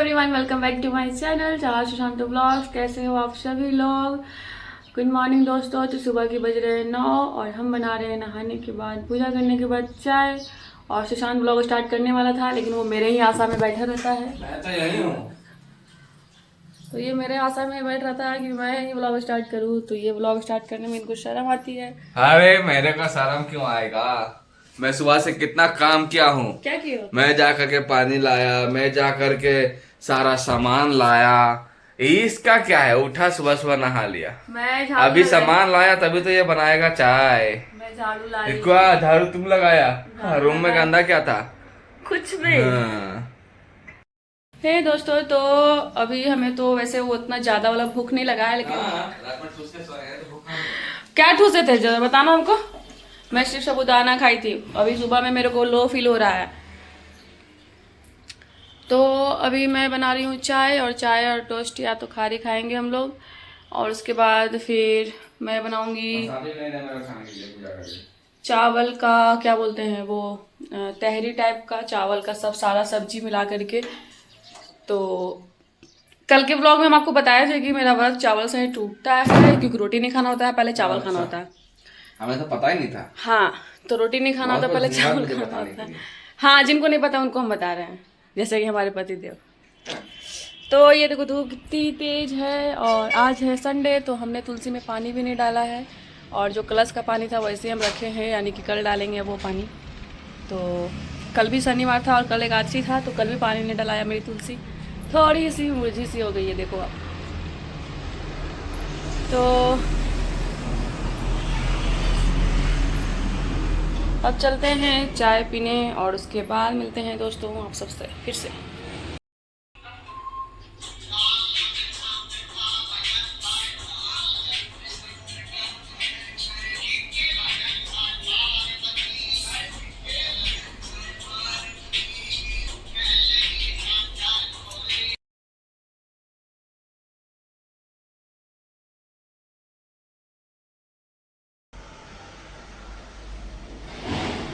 Everyone, welcome back to my channel चार Sushant blogs. कैसे हो आप सभी लोग? गुड मॉर्निंग दोस्तों। तो सुबह के बज रहे हैं 9 और हम बना रहे हैं नहाने के बाद, पूजा करने के बाद चाय। और सुशांत ब्लॉग स्टार्ट करने वाला था लेकिन वो मेरे ही आशा में बैठा रहता है। मैं तो यही हूँ। तो ये मेरे आशा में बैठ रहा था कि मैं ही ब्लॉग स्टार्ट करूँ, तो ये ब्लॉग स्टार्ट करने में इनको शर्म आती है। अरे मेरे को शर्म क्यों आएगा? मैं सुबह से कितना काम किया हूँ। क्या किया? मैं जा करके पानी लाया, मैं जा करके सारा सामान लाया। इसका क्या है, उठा सुबह सुबह नहा लिया, मैं अभी सामान लाया तभी तो ये बनाएगा चाय। मैं झाड़ू लाई। क्या झाड़ू तुम लगाया? हाँ, रूम में गंदा क्या था? कुछ भी। हाँ। हे दोस्तों, तो अभी हमें तो वैसे वो उतना ज्यादा वाला भूख नहीं लगा है, लेकिन रात में ठूस के सोए हैं तो भूखा नहीं। क्या ठूसे थे जरा बताना हमको। मैं सिर्फ साबूदाना खाई थी। अभी सुबह में मेरे को लो फील हो रहा है, तो अभी मैं बना रही हूँ चाय और टोस्ट या तो खारी खाएंगे हम लोग। और उसके बाद फिर मैं बनाऊंगी चावल का, क्या बोलते हैं वो, तहरी टाइप का चावल का, सब सारा सब्जी मिला करके। तो कल के ब्लॉग में हम आपको बताया था कि मेरा व्रत चावल से ही टूटता है, क्योंकि रोटी नहीं खाना होता है, पहले चावल खाना होता है। हमें तो पता ही नहीं था। हाँ, तो रोटी नहीं खाना होता, पहले चावल खाना होता है। हाँ, जिनको नहीं पता उनको हम बता रहे हैं, जैसे कि हमारे पति देव। तो ये देखो धूप कितनी तेज है, और आज है संडे, तो हमने तुलसी में पानी भी नहीं डाला है। और जो कलश का पानी था वैसे हम रखे हैं, यानी कि कल डालेंगे वो पानी। तो कल भी शनिवार था और कल एकादशी था, तो कल भी पानी नहीं डलाया। मेरी तुलसी थोड़ी सी मुरझी सी हो गई है, देखो आप। तो अब चलते हैं चाय पीने और उसके बाद मिलते हैं दोस्तों आप सबसे फिर से।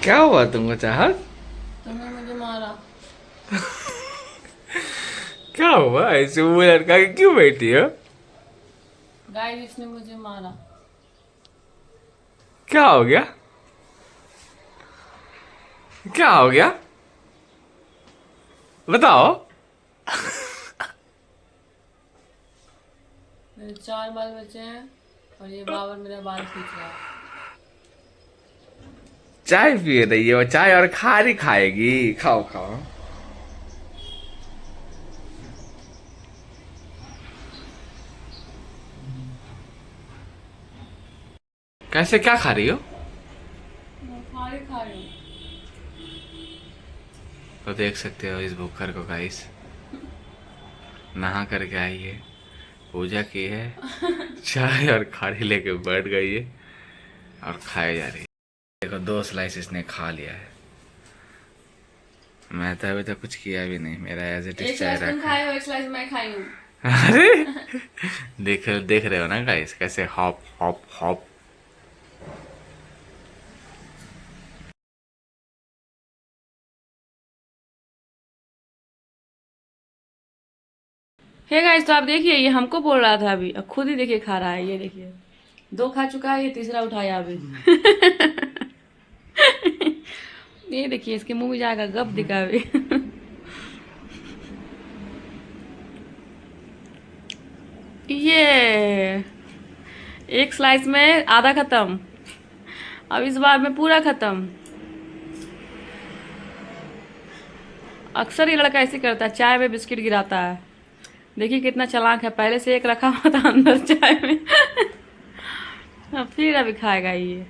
क्या हुआ तुमको चाहत? तुमने मुझे मारा। क्या हुआ? ऐसे वो लड़का के क्यों बैठी हो? गाइस, इसने मुझे मारा। क्या हो गया? क्या हो गया बताओ। मेरे 4 बाल बचे हैं और ये बाबर मेरा बाल खींच रहा है। चाय पिए रही है, चाय और खारी खाएगी। खाओ खाओ। कैसे, क्या खा रही हो? मैं खारी खा रही हूँ। तो देख सकते हो इस भूखर को गाइस, नहा करके आई है, पूजा की है, चाय और खारी लेके बैठ गई है और खाए जा रही है। देखो 2 स्लाइस इसने खा लिया है। मैं तो अभी तक कुछ किया भी नहीं, मेरा एज इट इज चाय रखा है। एक स्लाइस मैं खाई हूँ। अरे देख रहे हो ना गाइस, कैसे hop hop hop. Hey guys, तो आप देखिए, ये हमको बोल रहा था अभी, अब खुद ही देखिए खा रहा है। ये देखिए 2 खा चुका है, ये तीसरा उठाया अभी। ये देखिए इसके मुंह में जाएगा, गप दिखा अभी। ये एक स्लाइस में आधा खत्म, अब इस बार में पूरा खत्म। अक्सर ये लड़का ऐसे करता है, चाय में बिस्किट गिराता है। देखिए कितना चालाक है, पहले से एक रखा हुआ था अंदर चाय में। अब फिर अभी खाएगा ये।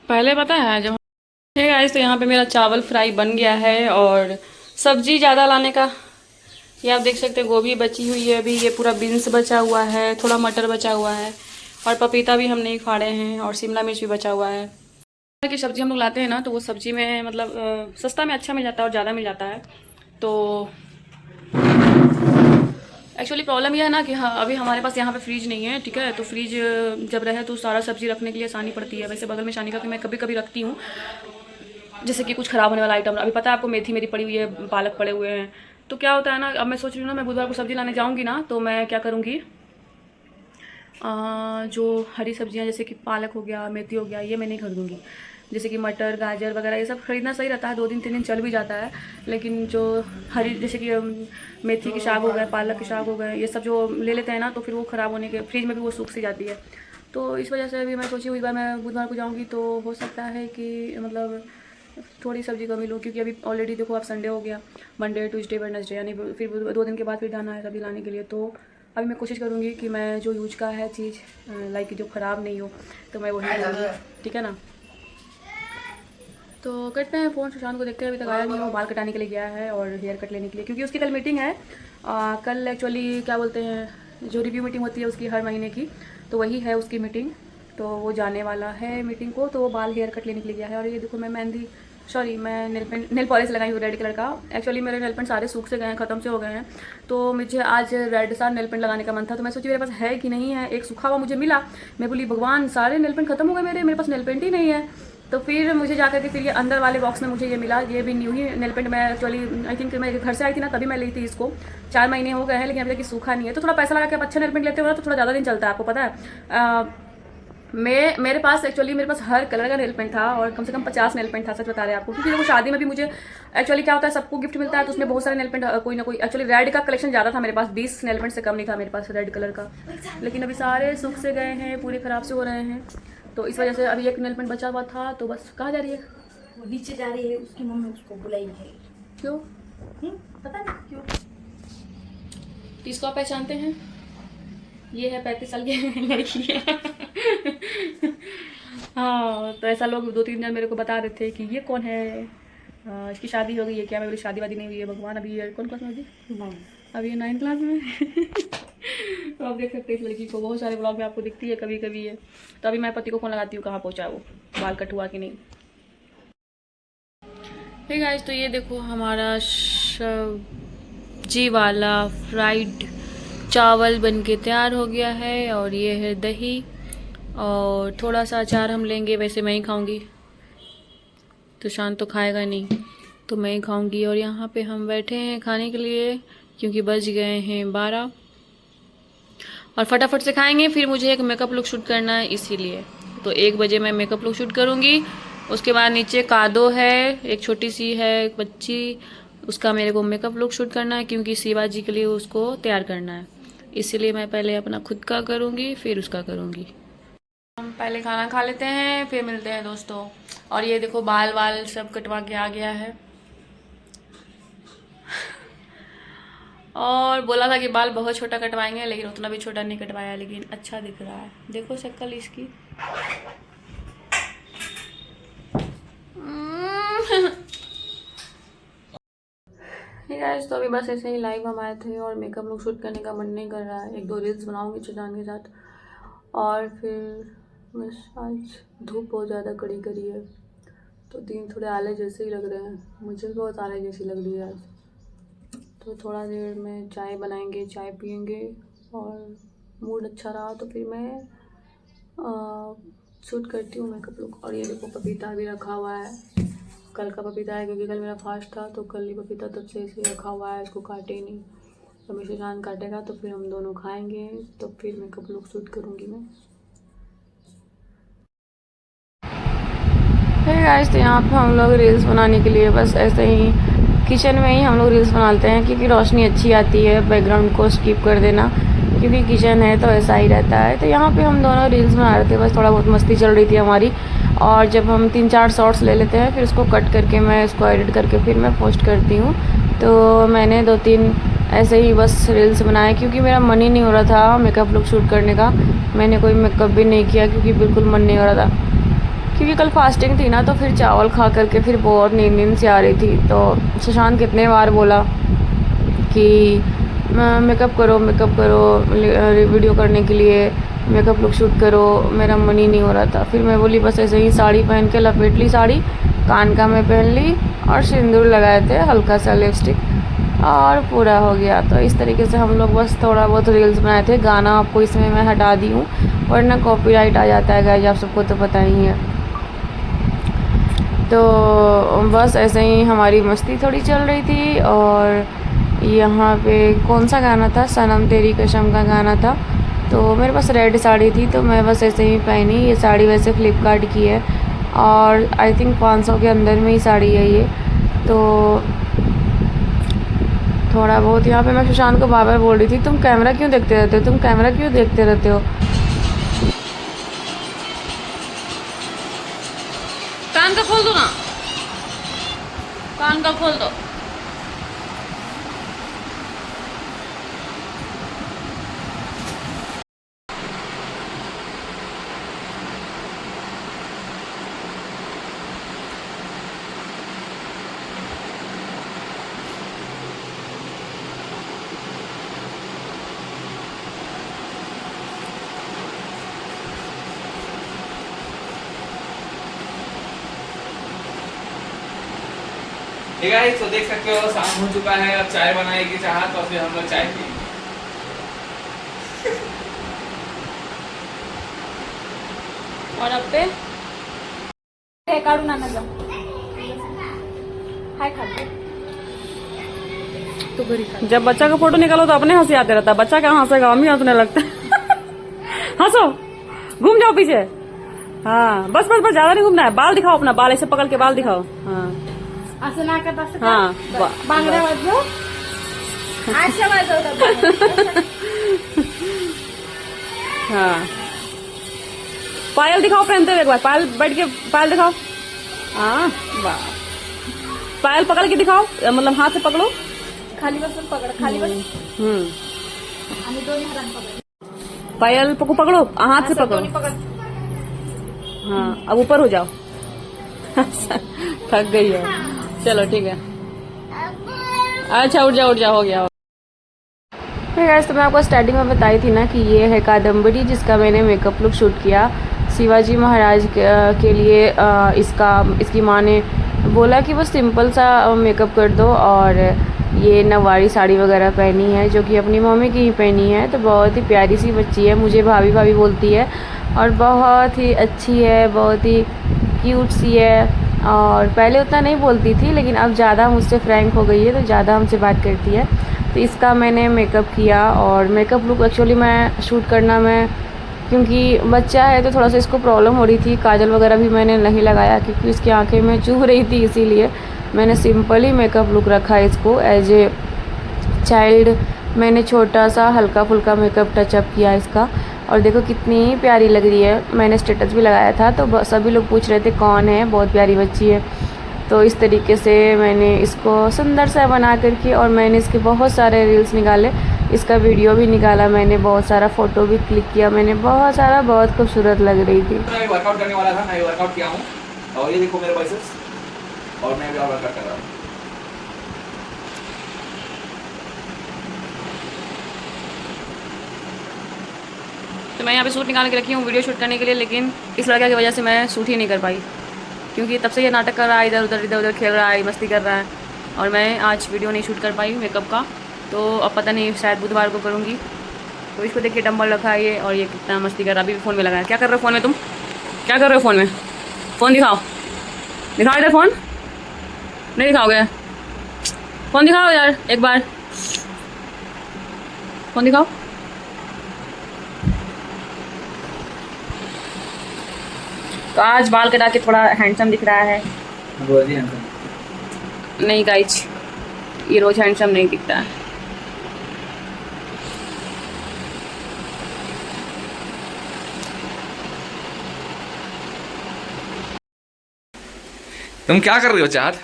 पहले पता है जब गाइस, तो यहाँ पे मेरा चावल फ्राई बन गया है, और सब्जी ज़्यादा लाने का, ये आप देख सकते हैं, गोभी बची हुई है अभी, ये पूरा बीन्स बचा हुआ है, थोड़ा मटर बचा हुआ है, और पपीता भी हमने फाड़े हैं, और शिमला मिर्च भी बचा हुआ है। की सब्ज़ी हम लोग लाते हैं ना, तो वो सब्ज़ी में मतलब सस्ता में अच्छा मिल जाता है और ज़्यादा मिल जाता है। तो एक्चुअली प्रॉब्लम यह है ना कि हाँ अभी हमारे पास यहाँ पे फ्रिज नहीं है, ठीक है। तो फ्रिज जब रहे तो सारा सब्जी रखने के लिए आसानी पड़ती है। वैसे बगल में शानिका की मैं कभी कभी रखती हूँ, जैसे कि कुछ ख़राब होने वाला आइटम। अभी पता है आपको, मेथी मेरी पड़ी हुई है, पालक पड़े हुए हैं। तो क्या होता है ना, अब मैं सोच रही हूँ ना, मैं बुधवार को सब्ज़ी लाने जाऊँगी ना, तो मैं क्या करूँगी, जो हरी सब्जियाँ जैसे कि पालक हो गया, मेथी हो गया, ये मैं नहीं खरीदूँगी। जैसे कि मटर, गाजर वगैरह ये सब खरीदना सही रहता है, 2 दिन 3 दिन चल भी जाता है। लेकिन जो हरी जैसे कि मेथी के साग हो गए, पालक के साग हो गए, ये सब जो ले लेते हैं ना, तो फिर वो ख़राब होने के फ्रिज में भी वो सूख सी जाती है। तो इस वजह से अभी मैं सोची इस बार मैं बुधवार को जाऊँगी तो हो सकता है कि मतलब थोड़ी सब्जी कमी लूँ, क्योंकि अभी ऑलरेडी देखो अब संडे हो गया, मंडे ट्यूसडे वेडनेसडे, यानी फिर 2 दिन के बाद फिर जाना है सब्जी लाने के लिए। तो अभी मैं कोशिश करूँगी कि मैं जो यूज का है चीज़ लाइक जो ख़राब नहीं हो, तो मैं वही लूँगी, ठीक है ना। तो करते हैं फ़ोन, सुशांत को देखते हैं, अभी तक आया नहीं, वो बाल कटाने के लिए गया है और हेयर कट लेने के लिए, क्योंकि उसकी कल मीटिंग है। कल एक्चुअली क्या बोलते हैं, जो रिव्यू मीटिंग होती है उसकी हर महीने की, तो वही है उसकी मीटिंग। तो वो जाने वाला है मीटिंग को, तो वो बाल हेयर कट लेने के लिए गया है। और ये देखो मैं मैं नेल पॉलिश लगाई हूँ रेड कलर का। एक्चुअली मेरे नेल पेंट सारे सूख से गए हैं, ख़त्म से हो गए हैं। तो मुझे आज रेड सा नेल पेंट लगाने का मन था, तो मैं सोची मेरे पास है कि नहीं है। एक सूखा हुआ मुझे मिला, मैं बोली भगवान सारे नेल पेंट ख़त्म हो गए मेरे पास नेल पेंट ही नहीं है। तो फिर मुझे जाकर के फिर ये अंदर वाले बॉक्स में मुझे ये मिला, ये भी न्यू ही नेल पेंट। मैं एक्चुअली आई थिंक मैं घर से आई थी ना, तभी मैं ली थी इसको। 4 महीने हो गए हैं, लेकिन अभी तक सूखा नहीं है। तो थोड़ा पैसा लगा के आप अच्छा नेल पेंट लेते हो ना, तो थोड़ा ज़्यादा दिन चलता है, आपको पता है। मेरे पास हर कलर का नेल पेंट था, और कम से कम 50 नेल पेंट था, सच बता रहे हैं आपको। क्योंकि देखो शादी में भी मुझे एक्चुअली क्या होता है, सबको गिफ्ट मिलता है, तो उसमें बहुत सारे नेल पेंट कोई ना कोई। एक्चुअली रेड का कलेक्शन ज़्यादा था मेरे पास, 20 नेल पेंट से कम नहीं था मेरे पास रेड कलर का। लेकिन अभी सारे सूख से गए हैं, पूरे ख़राब से हो रहे हैं। तो इस वजह से अभी एक नेल पेंट बचा हुआ था, तो बस कहाँ जा रही है, वो नीचे जा रही है, उसकी मम्मी उसको बुलाई है। क्यों पता नहीं क्यों। इसको आप पहचानते हैं, ये है 35 साल की लड़की है। हाँ, तो ऐसा लोग 2-3 जन मेरे को बता रहे थे कि ये कौन है, इसकी शादी हो गई है क्या। मैं बोली शादी वादी नहीं हुई है, भगवान। अभी ये कौन क्लास में होगी, अभी ये 9th क्लास में। तो आप देख सकते हैं इस लड़की को, बहुत सारे ब्लॉग में आपको दिखती है कभी कभी ये। तो अभी मैं पति को फ़ोन लगाती हूँ, कहाँ पहुँचा वो, बाल कट हुआ कि नहीं। हे गाइस, तो ये देखो हमारा सब्जी वाला फ्राइड चावल बनके तैयार हो गया है। और ये है दही, और थोड़ा सा अचार हम लेंगे, वैसे मैं ही खाऊंगी, तो शान तो खाएगा नहीं, तो मैं ही खाऊंगी। और यहाँ पे हम बैठे हैं खाने के लिए, क्योंकि बज गए हैं 12, और फटाफट से खाएंगे। फिर मुझे एक मेकअप लुक शूट करना है, इसीलिए तो 1 बजे मैं मेकअप लुक शूट करूँगी। उसके बाद नीचे कादो है, एक छोटी सी है एक बच्ची, उसका मेरे को मेकअप लुक शूट करना है, क्योंकि शिवाजी के लिए उसको तैयार करना है। इसीलिए मैं पहले अपना खुद का करूँगी, फिर उसका करूँगी। हम पहले खाना खा लेते हैं, फिर मिलते हैं दोस्तों। और ये देखो बाल वाल सब कटवा के आ गया है, और बोला था कि बाल बहुत छोटा कटवाएंगे, लेकिन उतना भी छोटा नहीं कटवाया, लेकिन अच्छा दिख रहा है। देखो शक्ल इसकी। गाइस, तो अभी बस ऐसे ही लाइव हम आए थे, और मेकअप लुक शूट करने का मन नहीं कर रहा है। 1-2 रील्स बनाऊंगी चजान के साथ, और फिर बस। आज धूप बहुत ज़्यादा कड़ी करी है, तो दिन थोड़े आले जैसे ही लग रहे हैं, मुझे भी बहुत आले जैसी लग रही है आज। तो थोड़ा देर में चाय बनाएंगे, चाय पियेंगे, और मूड अच्छा रहा तो फिर मैं शूट करती हूँ मेकअप लुक। और ये देखो पपीता भी रखा हुआ है, कल का पपीता है, क्योंकि कल मेरा फास्ट था, तो कल ही पपीता तब से इसे रखा हुआ है, इसको काटे ही नहीं। तो हमेशा जान काटेगा, तो फिर हम दोनों खाएंगे, तो फिर मेकअप लुक शूट करूँगी मैं। हे गाइस, तो यहाँ पे हम लोग रील्स बनाने के लिए बस ऐसे ही किचन में ही हम लोग रील्स बनाते हैं, क्योंकि रोशनी अच्छी आती है। बैकग्राउंड को स्किप कर देना, क्योंकि किचन है तो ऐसा ही रहता है। तो यहाँ पे हम दोनों रील्स बना रहे थे, बस थोड़ा बहुत मस्ती चल रही थी हमारी। और जब हम 3-4 शॉर्ट्स ले लेते हैं, फिर उसको कट करके मैं इसको एडिट करके फिर मैं पोस्ट करती हूँ। तो मैंने 2-3 ऐसे ही बस रील्स बनाए, क्योंकि मेरा मन ही नहीं हो रहा था मेकअप लुक शूट करने का। मैंने कोई मेकअप भी नहीं किया, क्योंकि बिल्कुल मन नहीं हो रहा था, क्योंकि कल फास्टिंग थी ना। तो फिर चावल खा करके फिर बहुत नींद सी आ रही थी। तो सुशांत कितने बार बोला कि मेकअप करो वीडियो करने के लिए, मेकअप लुक शूट करो, मेरा मन ही नहीं हो रहा था। फिर मैं बोली बस ऐसे ही साड़ी पहन के लपेट ली साड़ी, कान का मैं पहन ली, और सिंदूर लगाए थे, हल्का सा लिपस्टिक, और पूरा हो गया। तो इस तरीके से हम लोग बस थोड़ा बहुत रील्स बनाए थे। गाना आपको इसमें मैं हटा दी हूँ वरना कॉपीराइट आ जाता है गाइस, आप सबको तो पता ही है। तो बस ऐसे ही हमारी मस्ती थोड़ी चल रही थी। और यहाँ पे कौन सा गाना था, सनम तेरी कसम का गाना था। तो मेरे पास रेड साड़ी थी तो मैं बस ऐसे ही पहनी। ये साड़ी वैसे फ्लिपकार्ट की है और आई थिंक 500 के अंदर में ही साड़ी है ये। तो थोड़ा बहुत यहाँ पे मैं सुशांत को बार बार बोल रही थी, तुम कैमरा क्यों देखते रहते हो, तुम कैमरा क्यों देखते रहते हो। कान का खोल दो ना, कान का खोल दो। ठीक है तो देख सकते हो शाम हो चुका है, अब चाय बनाएगी चाह तो फिर हम लोग चाय पिएंगे। और अब पे काढू ना जा हाय खा तो जब बच्चा का फोटो निकालो तो अपने हंसी आते रहता है, बच्चा क्या हंसेगा, हम ही हंसने लगता है। हंसो, घूम जाओ पीछे। हाँ बस बस बस, ज्यादा नहीं घूमना है। बाल दिखाओ अपना, बाल ऐसे पकड़ के बाल दिखाओ। हाँ असं ना करत असं हाँ बांगड्या वाजव अशा वाजवतात हाँ पायल दिखाओ पहनते हुए एक बार, पायल बैठ के पायल दिखाओ। हाँ वाह, पायल पकड़ के दिखाओ, मतलब हाथ से पकड़ो। खाली बसून पकड खाली बस आणि दोन हातांनी पकड पायल पकड़ो, हाथ से पकड़ो। दोन्ही पकड हाँ अब ऊपर हो जाओ। थक गई है, चलो ठीक है। अच्छा उठ जाओ, हो गया। गाइस तो मैं आपको स्टार्टिंग में बताई थी ना कि ये है कादम्बरी जिसका मैंने मेकअप लुक शूट किया शिवाजी महाराज के लिए। इसकी माँ ने बोला कि बस सिंपल सा मेकअप कर दो और ये नवारी साड़ी वगैरह पहनी है जो कि अपनी मम्मी की ही पहनी है। तो बहुत ही प्यारी सी बच्ची है, मुझे भाभी भाभी बोलती है और बहुत ही अच्छी है, बहुत ही क्यूट सी है। और पहले उतना नहीं बोलती थी लेकिन अब ज़्यादा मुझसे फ्रैंक हो गई है तो ज़्यादा हमसे बात करती है। तो इसका मैंने मेकअप किया और मेकअप लुक एक्चुअली मैं शूट करना क्योंकि बच्चा है तो थोड़ा सा इसको प्रॉब्लम हो रही थी। काजल वगैरह भी मैंने नहीं लगाया क्योंकि इसकी आंखें में चुभ रही थी, इसीलिए मैंने सिंपल ही मेकअप लुक रखा है इसको। एज ए चाइल्ड मैंने छोटा सा हल्का फुल्का मेकअप टचअप किया इसका। और देखो कितनी प्यारी लग रही है, मैंने स्टेटस भी लगाया था तो सभी लोग पूछ रहे थे कौन है, बहुत प्यारी बच्ची है। तो इस तरीके से मैंने इसको सुंदर सा बना करके और मैंने इसके बहुत सारे रील्स निकाले, इसका वीडियो भी निकाला मैंने, बहुत सारा फ़ोटो भी क्लिक किया मैंने, बहुत खूबसूरत लग रही थी। मैं वर्कआउट करने वाला था, मैं वर्कआउट किया हूँ और ये देखो मेरे बाइसेप्स और मैं भी वर्कआउट कर रहा हूँ। तो मैं यहाँ पे सूट निकाल के रखी हूँ वीडियो शूट करने के लिए, लेकिन इस लड़के की वजह से मैं शूट ही नहीं कर पाई क्योंकि तब से ये नाटक कर रहा है, इधर उधर खेल रहा है, मस्ती कर रहा है और मैं आज वीडियो नहीं शूट कर पाई मेकअप का। तो अब पता नहीं शायद बुधवार को करूँगी। तो इसको देखिए डंबल रखा है ये और ये कितना मस्ती कर रहा है, अभी भी फ़ोन में लगा है। क्या कर रहे हो फ़ोन में, तुम क्या कर रहे हो फ़ोन में? फ़ोन दिखाओ इधर, फ़ोन नहीं दिखाओगे? फ़ोन दिखाओ यार एक बार, फ़ोन दिखाओ। तो आज बाल कटा के थोड़ा हैंडसम दिख रहा है। नहीं गाइज, ये रोज हैंडसम नहीं दिखता है। तुम क्या कर रही हो चाहत?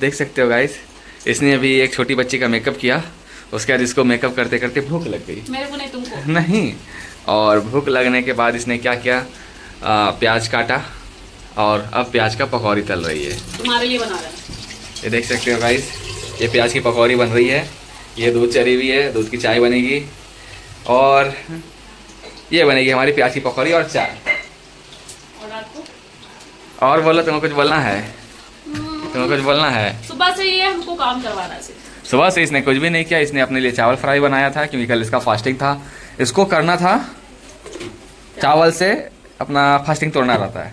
देख सकते हो गाइस, इसने अभी एक छोटी बच्ची का मेकअप किया, उसके बाद इसको मेकअप करते करते भूख लग गई। मेरे को नहीं, तुमको। नहीं, और भूख लगने के बाद इसने क्या किया, प्याज काटा और अब प्याज का पकौड़ी तल रही है। तुम्हारे लिए बना रहा है। ये देख सकते हो गाइस, ये प्याज की पकौड़ी बन रही है, ये दूध चढ़ी हुई है, दूध की चाय बनेगी और ये बनेगी हमारी प्याज की पकौड़ी और चाय। और रात को और बोलो, तुमको कुछ बोलना है? तुम्हें कुछ बोलना है? सुबह से ये हमको काम करवाना है। सुबह से इसने कुछ भी नहीं किया, इसने अपने लिए चावल फ्राई बनाया था क्योंकि कल इसका फास्टिंग था। इसको करना था चावल से अपना फास्टिंग तोड़ना रहता है,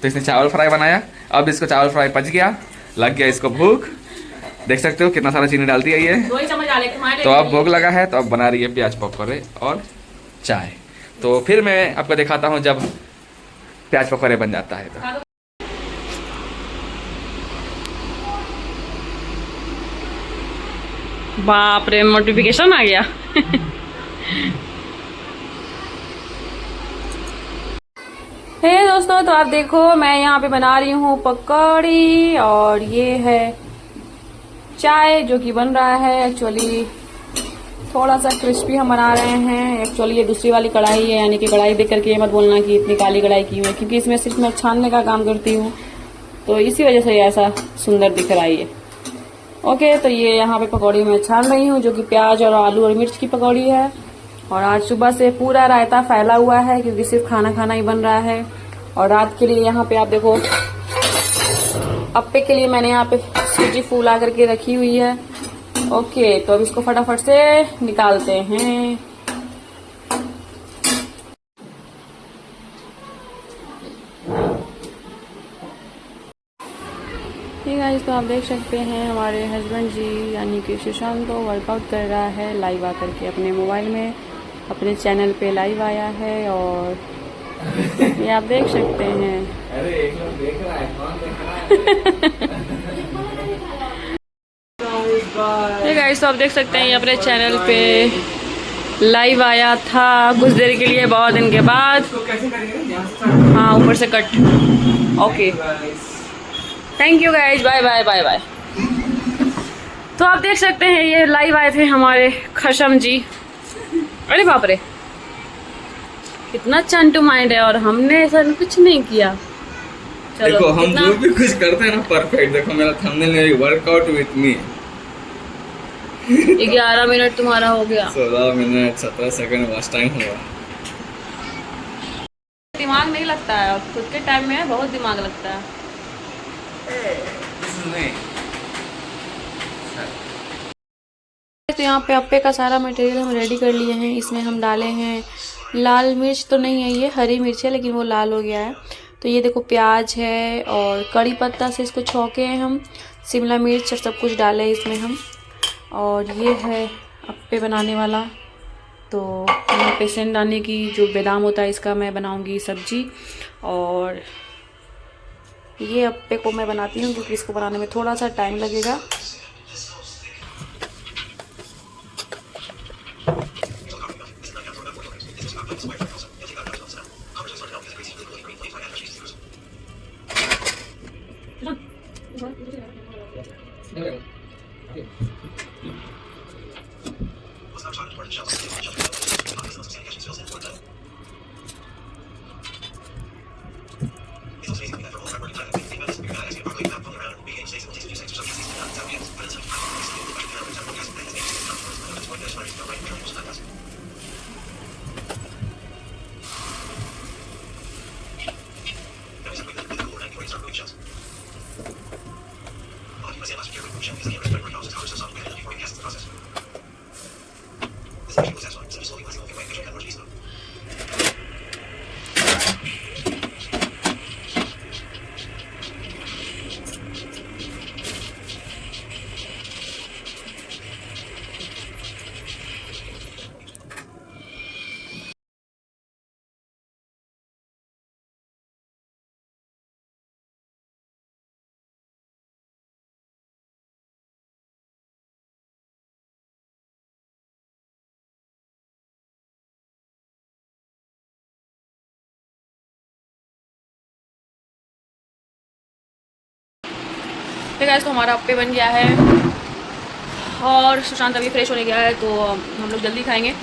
तो इसने चावल फ्राई बनाया। अब इसको चावल फ्राई पच गया, लग गया इसको भूख। देख सकते हो कितना सारा चीनी डालती है ये। 2 चम्मच डाले तुम्हारे। तो अब भूख लगा है, तो अब बना रही है प्याज पकौड़े और चाय। तो फिर मैं आपको दिखाता हूँ जब प्याज पकौड़े बन जाता है तो। बाप रे, नोटिफिकेशन आ गया। हे दोस्तों, तो आप देखो मैं यहाँ पे बना रही हूँ पकौड़ी और ये है चाय जो कि बन रहा है। एक्चुअली थोड़ा सा क्रिस्पी हम बना रहे हैं। एक्चुअली ये दूसरी वाली कढ़ाई है, यानी कि कढ़ाई देख करके ये मत बोलना कि इतनी काली कढ़ाई की है, क्योंकि इसमें सिर्फ मैं छानने का काम करती हूँ, तो इसी वजह से ये ऐसा सुंदर दिख रहा है। ओके, तो ये यहाँ पे पकौड़ी मैं छान रही हूँ जो कि प्याज और आलू और मिर्च की पकौड़ी है। और आज सुबह से पूरा रायता फैला हुआ है क्योंकि सिर्फ खाना खाना ही बन रहा है। और रात के लिए यहाँ पे आप देखो अप्पे के लिए मैंने यहाँ पे सूजी फूला करके रखी हुई है। ओके, तो अब इसको फटाफट से निकालते हैं। ठीक है, तो आप देख सकते हैं हमारे हस्बैंड जी यानी कि सुशांत तो वर्कआउट कर रहा है लाइव आकर के अपने मोबाइल में, अपने चैनल पे लाइव आया है और ये आप देख सकते हैं। अरे एक लोग देख रहा है, कौन देख रहा है? गाइस, तो आप देख सकते हैं ये अपने चैनल पे लाइव आया था कुछ देर के लिए, बहुत दिन के बाद। हाँ, ऊपर से cut. Okay, thank you guys, bye bye bye bye. तो आप देख सकते हैं ये लाइव आए थे हमारे खशम जी। अरे बाप रे, कितना चंटू माइंड है और हमने ऐसा कुछ नहीं किया। चलो, देखो हम जो भी कुछ करते हैं ना परफेक्ट। देखो मेरा थंबनेल में वर्कआउट विथ मी 11 मिनट तुम्हारा हो गया। 16 मिनट 17 सेकंड वॉच टाइम हुआ। दिमाग नहीं लगता है और खुद के टाइम में बहुत दिमाग लगता है। तो यहाँ पे अप्पे का सारा मटेरियल हम रेडी कर लिए हैं। इसमें हम डाले हैं लाल मिर्च, तो नहीं है ये हरी मिर्च है लेकिन वो लाल हो गया है। तो ये देखो प्याज है और कड़ी पत्ता से इसको छौके हैं हम, शिमला मिर्च और सब कुछ डाले हैं इसमें हम। और ये है अप्पे बनाने वाला। तो यहाँ पे सेंधाने की जो बादाम होता है इसका मैं बनाऊंगी सब्जी। और ये अप्पे को मैं बनाती हूँ क्योंकि इसको बनाने में थोड़ा सा टाइम लगेगा। तो गाइस, तो हमारा अप्पे बन गया है और सुशांत अभी फ्रेश होने गया है, तो हम लोग जल्दी खाएंगे।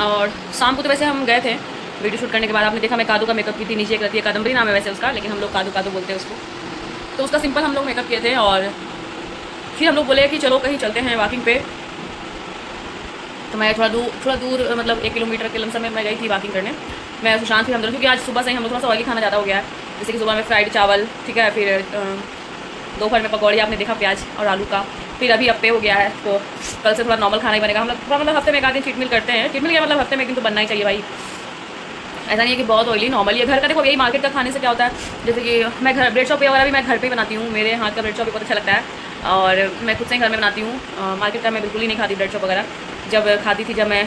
और शाम को तो वैसे हम गए थे वीडियो शूट करने के बाद, आपने देखा मैं कादू का मेकअप की थी। नीचे एक रहती है कादम्बरी नाम है वैसे उसका, लेकिन हम लोग कादू कादू बोलते हैं उसको। तो उसका सिंपल हम लोग मेकअप किए थे और फिर हम लोग बोले कि चलो कहीं चलते हैं वॉकिंग पे। तो मैं थोड़ा दूर मतलब 1 किलोमीटर के लमसम में मैं गई थी वॉकिंग करने। मैं सुशांत फिर हम दोनों, क्योंकि आज सुबह से ही हम लोग थोड़ा सा ऑयली खाना ज़्यादा हो गया है। जैसे कि सुबह में फ्राइड चावल, ठीक है, फिर दोपहर में पकौड़ी आपने देखा प्याज और आलू का, फिर अभी अप्पे हो गया है, तो कल से थोड़ा नॉर्मल खाना ही बनेगा। हम लोग थोड़ा मतलब हफ्ते में एक आध दिन चीट मील करते हैं, चीट मील क्या मतलब हफ्ते में एक दिन तो बनना ही चाहिए भाई, ऐसा नहीं है कि बहुत ऑयली नॉर्मली है। घर का देखो यही मार्केट का खाने से क्या होता है, जैसे कि मैं घर ब्रेड चॉप वगैरह भी मैं घर पे ही बनाती हूँ, मेरे हाथ का ब्रेड चॉप भी बहुत अच्छा लगता है और मैं खुद से ही घर में बनाती हूँ। मार्केट का मैं बिल्कुल ही नहीं खाती ब्रेड चॉप वगैरह, जब खाती थी जब मैं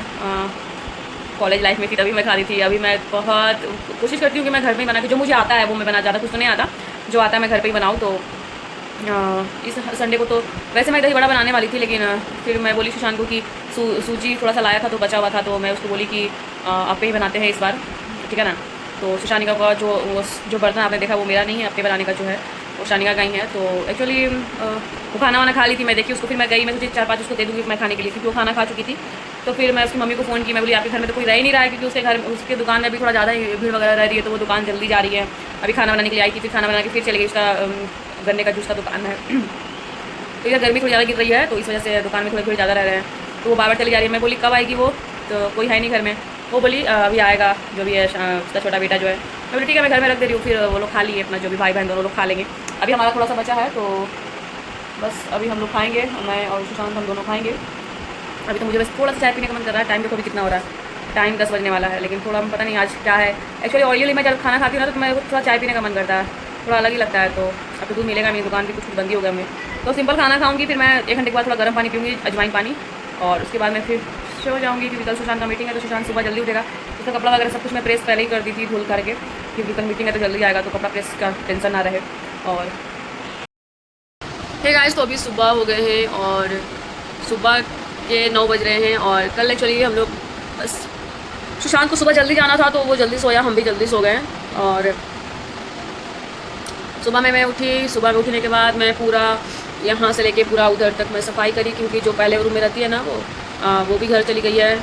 कॉलेज लाइफ में थी तभी मैं खाती थी। अभी मैं बहुत कोशिश करती हूँ कि मैं घर में ही बना के जो मुझे आता है वो मैं बना, ज़्यादा कुछ तो नहीं आता, जो आता है मैं घर पर ही बनाऊँ। तो इस संडे को तो वैसे मैं दही बड़ा बनाने वाली थी, लेकिन फिर मैं बोली सुशांत को कि सूजी थोड़ा सा लाया था तो बचा हुआ था, तो मैं उसको बोली कि अप्पे ही बनाते हैं इस बार, ठीक है ना। तो सुशानिका का जो बर्तन आपने देखा वो मेरा नहीं है, अप्पे बनाने का जो है वो शानिका का ही है। तो एक्चुअली वो खाना वाना खा ली थी, मैं देखी उसको, फिर मैं गई, मैं सोची 4-5 उसको दे दूँगी मैं खाने के लिए, क्योंकि वो खाना खा चुकी थी। तो फिर मैं उसकी मम्मी को फ़ोन की, मैं बोली आपके घर में तो कोई रह ही नहीं रहा है, क्योंकि उसके घर उसके दुकान में भी थोड़ा ज़्यादा भीड़ वगैरह रह रही है, तो वो दुकान जल्दी जा रही है। अभी खाना बनाने के लिए आई थी, फिर खाना बना के फिर चली गई, उसका गन्ने का जूस का दुकान है। तो इधर गर्मी थोड़ी ज़्यादा गिर रही है, तो इस वजह से दुकान में थोड़ी भीड़ ज़्यादा रह रहे हैं, तो वो बार बार चली जा रही है। मैं बोली कब आएगी वो, तो कोई है नहीं घर में। वो बोली अभी आएगा, जो भी है उसका छोटा बेटा जो है। मैं बोली ठीक है मैं घर में रख दे रही हूँ, फिर वो लोग खा लिए अपना, जो भी भाई बहन दोनों लोग खा लेंगे। अभी हमारा थोड़ा सा बचा है, तो बस अभी हम लोग खाएंगे, मैं और सुशांत हम दोनों खाएंगे। अभी तो मुझे बस थोड़ा सा चाय पीने का मन कर रहा है। टाइम देखो अभी कितना हो रहा है, टाइम 10 बजने वाला है, लेकिन थोड़ा पता नहीं आज क्या है। एक्चुअली ऑयली मैं जब खाना खाती हूँ ना तो मेरे को थोड़ा चाय पीने का मन करता है, थोड़ा अलग ही लगता है। तो अभी दूध मिलेगा, मेरी दुकान की कुछ बंदी हो गया हमें, तो सिंपल खाना खाऊंगी, फिर मैं 1 घंटे के बाद थोड़ा गर्म पानी पीऊँगी, अजवाइन पानी, और उसके बाद मैं फिर सो जाऊँगी, क्योंकि कल सुशांत का मीटिंग है। तो सुशांत सुबह जल्दी उठेगा, उसका कपड़ा वगैरह सब कुछ मैं प्रेस पहले ही कर दी थी धुल करके, क्योंकि कल मीटिंग है तो जल्दी आएगा, तो कपड़ा प्रेस का टेंशन ना रहे। और हे गाइस, तो अभी सुबह हो गए हैं और सुबह के 9 बज रहे हैं। और कल एक्चुअली हम लोग बस सुशांत को सुबह जल्दी जाना था, तो वो जल्दी सोया, हम भी जल्दी सो गए। और सुबह में मैं उठी, सुबह में उठने के बाद मैं पूरा यहाँ से लेके पूरा उधर तक मैं सफाई करी, क्योंकि जो पहले रूम में रहती है ना वो भी घर चली गई है।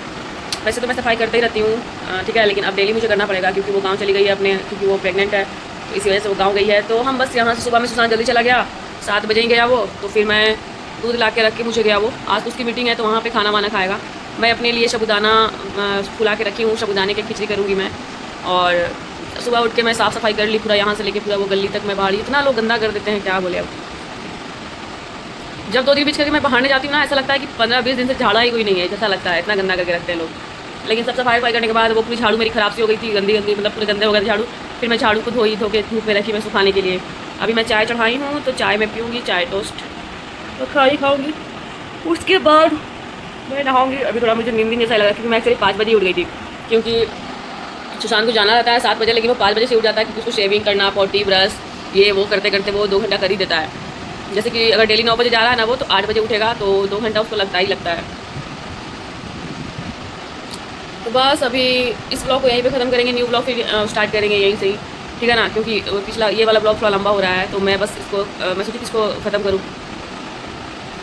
वैसे तो मैं सफाई करते ही रहती हूँ, ठीक है, लेकिन अब डेली मुझे करना पड़ेगा, क्योंकि वो गाँव चली गई है अपने, क्योंकि वो प्रेग्नेंट है, तो इसी वजह से वो गाँव गई है। तो हम बस यहाँ से सुबह में सुशांत जल्दी चला गया, 7 बजे ही गया वो, तो फिर मैं दूध ला के रख के मुझे गया वो। आज तो उसकी मीटिंग है, तो वहाँ पे खाना वाना खाएगा। मैं अपने लिए साबूदाना फुला के रखी हूँ, साबूदाने की खिचड़ी करूँगी मैं। और सुबह उठ के मैं साफ़ सफाई कर ली पूरा, यहाँ से लेके पूरा वो गली तक मैं बाहर, इतना लोग गंदा कर देते हैं, क्या बोले। अब जब 2 दिन बीच करके मैं बाहर जाती हूँ ना, ऐसा लगता है कि 15-20 दिन से झाड़ा ही कोई नहीं है, जैसा लगता है, इतना गंदा करके रखते हैं लोग। लेकिन सब सफाई करने के बाद वो पूरी झाड़ू मेरी खराब सी हो गई थी, गंदी मतलब पूरे गंदे हो गए थे झाड़ू। फिर मैं झाड़ू को धो के धूप में रखी मैं सुखाने के लिए। अभी मैं चाय चढ़ाई हूँ, तो चाय मैं पीऊँगी, चाय टोस्ट तो खाऊँगी, उसके बाद मैं नहाऊँगी। अभी थोड़ा मुझे नींद जैसा लगा, क्योंकि मैं एक्चुअली 5 बजे उठ गई थी, क्योंकि सुशांत को जाना रहता है 7 बजे, लेकिन वो 5 बजे से उठ जाता है, क्योंकि उसको शेविंग करना, पॉटी ब्रश ये वो करते करते वो 2 घंटा कर ही देता है। जैसे कि अगर डेली 9 बजे जा रहा है ना वो, तो 8 बजे उठेगा, तो 2 घंटा उसको लगता ही लगता है। तो बस अभी इस ब्लॉग को यहीं पे ख़त्म करेंगे, न्यू ब्लॉग फिर स्टार्ट करेंगे यहीं से ही, ठीक है ना, क्योंकि पिछला ये वाला ब्लॉग थोड़ा लंबा हो रहा है, तो मैं बस इसको मैं सोची इसको ख़त्म करूँ।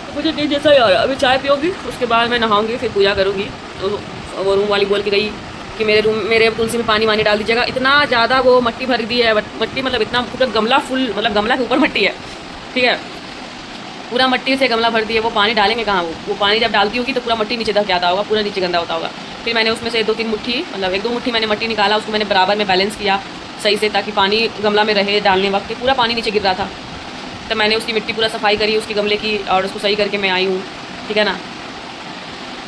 तो मुझे नहीं जैसा यार, अभी चाय पियोगी, उसके बाद मैं नहाऊँगी, फिर पूजा करूँगी। तो वो रूम वाली बोल के गई कि मेरे तुलसी में पानी वानी डाल दीजिएगा। इतना ज़्यादा वो मट्टी भर दी है, मट्टी मतलब इतना पूरा गमला फुल, मतलब गमला के ऊपर मट्टी है, ठीक है, पूरा मट्टी से गमला भर दी है। वो पानी डालेंगे कहाँ, वो पानी जब डालती होगी तो पूरा मट्टी नीचे धक जाता होगा, पूरा नीचे गंदा होता होगा। फिर मैंने उसमें से 2-3 मुट्ठी, मतलब 1-2 मुट्ठी मैंने मट्टी निकाला, उसको मैंने बराबर में बैलेंस किया सही से, ताकि पानी गमला में रहे डालने वक्त, पूरा पानी नीचे गिर रहा था। तो मैंने उसकी मिट्टी पूरा सफाई करी उसकी गमले की, और उसको सही करके मैं आई हूँ, ठीक है ना,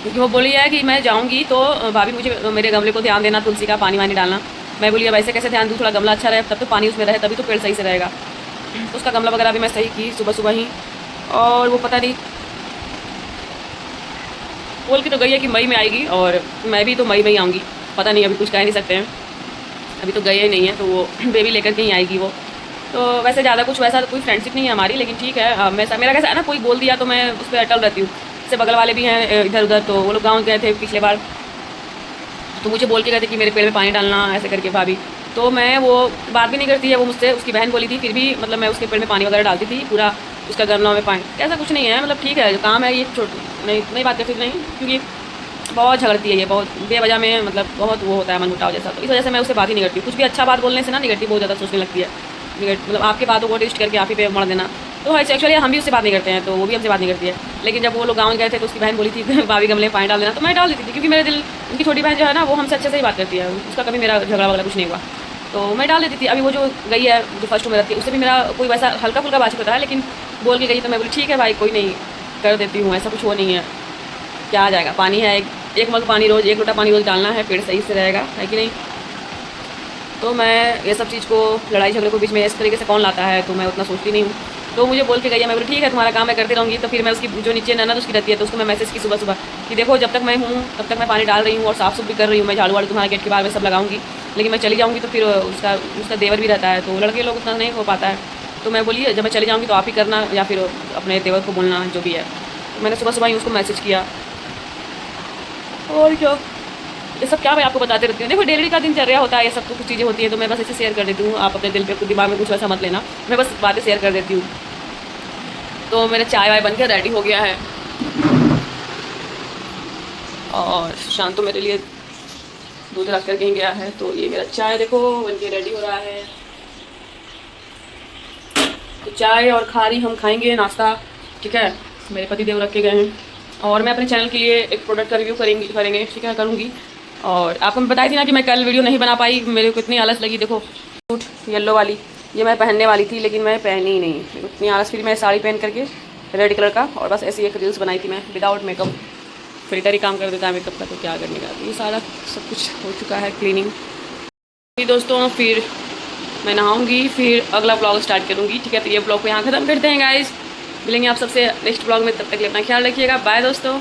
क्योंकि वो बोली है कि मैं जाऊँगी तो भाभी मुझे मेरे गमले को ध्यान देना, तुलसी का पानी वानी डालना। मैं बोली अब ऐसे कैसे ध्यान दूँ, थोड़ा गमला अच्छा रहे, तब तो पानी उसमें रहे, तभी तो पेड़ सही से रहेगा। उसका गमला वगैरह भी मैं सही की सुबह ही। और वो पता नहीं बोल के तो गई है कि मई में आएगी, और मैं भी तो मई में ही आऊँगी, पता नहीं, अभी कुछ कह नहीं सकते हैं, अभी तो गए ही नहीं है, तो वो बेबी लेकर के ही आएगी वो। तो वैसे ज़्यादा कुछ वैसा कोई फ्रेंडशिप नहीं है हमारी, लेकिन ठीक है, मेरा कैसा है ना, कोई बोल दिया तो मैं उस पर अटल रहती हूँ। जैसे बगल वाले भी हैं इधर उधर, तो वो लोग गाँव गए थे पिछले बार, तो मुझे बोल के गए थे कि मेरे पेड़ में पानी डालना ऐसे करके भाभी, तो मैं वो बात भी नहीं करती है वो मुझसे, उसकी बहन बोली थी, फिर भी मतलब मैं उसके पेड़ में पानी वगैरह डालती थी, पूरा उसका गमला में पानी, ऐसा कुछ नहीं है, मतलब ठीक है, जो काम है ये नहीं बात करती नहीं, क्योंकि बहुत झगड़ती है ये, बहुत बेवजह में, मतलब बहुत वो होता है मन मुटाव जैसा, तो इस वजह से मैं उससे बात ही नहीं करती। कुछ भी अच्छा बात बोलने से ना निगेटिव बहुत ज़्यादा सोचने लगती है, मतलब आपकी बातों को टेस्ट करके आप ही पे मर देना। तो एक्चुअली हम भी उससे बात नहीं करते हैं, तो वो भी हमसे बात नहीं करती है। लेकिन जब वो लोग गाँव गए थे तो उसकी बहन बोली थी भाभी गमले में पानी डाल देना, तो मैं डाल देती थी, क्योंकि मेरे दिल, उनकी छोटी बहन जो है ना वो हमसे अच्छे से ही बात करती है, उसका कभी मेरा झगड़ा वगैरह कुछ नहीं हुआ, तो मैं डाल देती थी। अभी वो जो गई है जो फर्स्ट में रहती है, उससे भी मेरा कोई वैसा हल्का फुल्का बातचीत होता है, लेकिन बोल के गई, तो मैं बोली ठीक है भाई कोई नहीं, कर देती हूँ, ऐसा कुछ वो नहीं है, क्या आ जाएगा, पानी है, एक मग पानी रोज़, 1 लोटा पानी रोज़ डालना है, पेड़ सही से रहेगा, है कि नहीं। तो मैं ये सब चीज़ को, लड़ाई झगड़े को बीच में इस तरीके से कौन लाता है, तो मैं उतना सोचती नहीं हूँ। तो मुझे बोल के गई है, मैं बोली ठीक है तुम्हारा काम मैं करती रहूँगी। तो फिर मैं उसकी जो नीचे ननद उसकी रहती है, तो उसको मैं मैसेज की सुबह सुबह कि देखो जब तक मैं हूँ तब तक मैं पानी डाल रही हूँ और साफ़ सुफ भी कर रही हूँ, मैं झाड़ू वाड़ू तुम्हारे गेट के बाहर में सब लगाऊंगी, लेकिन मैं चली जाऊँगी तो फिर उसका देवर भी रहता है, तो लड़के लोग उतना नहीं हो पाता है। तो मैं बोली जब मैं चली जाऊँगी तो आप ही करना, या फिर अपने देवर को बोलना, जो भी है। तो मैंने सुबह सुबह ही उसको मैसेज किया। और क्या, ये सब क्या मैं आपको बताते रहती हूँ। देखो डेली का दिनचर्या होता है, ये सब तो कुछ चीज़ें होती हैं, तो मैं बस ऐसे शेयर कर देती हूँ। आप अपने दिल पे कुछ दिमाग में कुछ वैसा मत लेना, मैं बस बातें शेयर कर देती हूँ। तो मेरा चाय वाय बनकर रेडी हो गया है, और शांत तो मेरे लिए दूध रख कर कहीं गया है। तो ये मेरा चाय देखो बन के रेडी हो रहा है। तो चाय और खारी हम खाएंगे, नाश्ता, ठीक है। मेरे पति देव रख के गए हैं, और मैं अपने चैनल के लिए एक प्रोडक्ट का रिव्यू करेंगे, ठीक है, करूँगी। और आपको मैं बताई थी ना कि मैं कल वीडियो नहीं बना पाई, मेरे को इतनी आलस लगी। देखो सूट येलो वाली, ये मैं पहनने वाली थी लेकिन मैं पहनी ही नहीं, मेरे को इतनी आलस। फिर मैं साड़ी पहन करके रेड कलर का, और बस ऐसी एक रील्स बनाई थी मैं विदाउट मेकअप, फिल्टर ही काम कर देता है मेकअप का, तो क्या करने का। ये सारा सब कुछ हो चुका है, क्लीनिंग। दोस्तों फिर मैं नहाऊंगी, फिर अगला ब्लॉग स्टार्ट करूँगी, ठीक है। तो ये ब्लॉग को यहाँ ख़त्म करते हैं गाइस, मिलेंगे आप सबसे नेक्स्ट ब्लॉग में, तब तक के लिए अपना ख्याल रखिएगा, बाय दोस्तों।